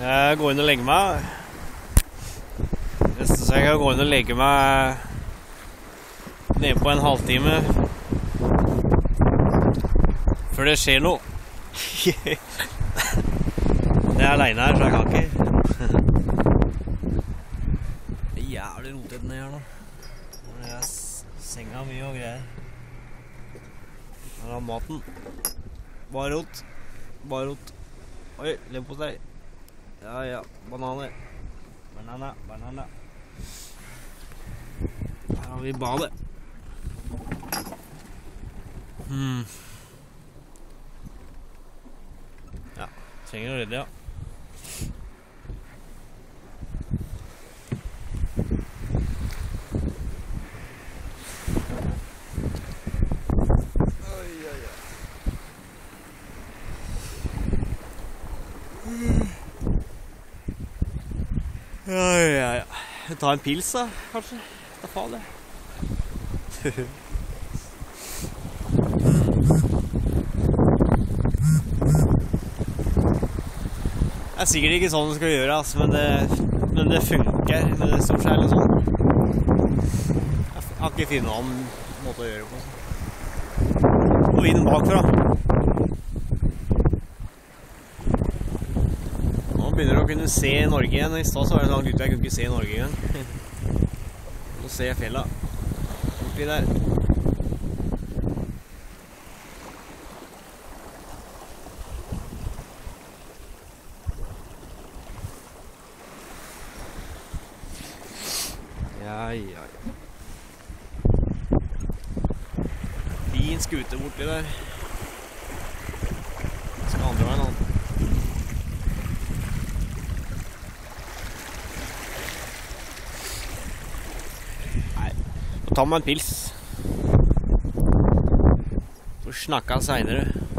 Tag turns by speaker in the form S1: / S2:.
S1: Jeg går inn og legger meg. Nesten så jeg kan gå inn og legge meg ned på en halvtime før det skjer noe. Jeg er alene her, så jeg kan ikke. Det er jævlig rotet ned her nå. Det er senga mye og greier. Her er maten. Bare rot. Bare rot. Oi, lev på deg. Ja, ja, bananer. Banana. Her har vi badet. Ja, trenger å redde, ja. Ja. Ta en pils da, kanskje. Ta faen det. Det er sikkert ikke sånn det skal gjøre, altså, men det funker med det stort seg eller sånn. Jeg har ikke funnet noen annen måte å gjøre det på. Og vinden bakfra. Begynner å kunne se Norge igjen. I stedet så var det sånn gutter jeg kunne ikke se Norge igjen. Nå ser jeg fjella borti der. Ja. Fin skute borti der. Skal andre veien, altså. ta meg en pils. Så snakkes senere.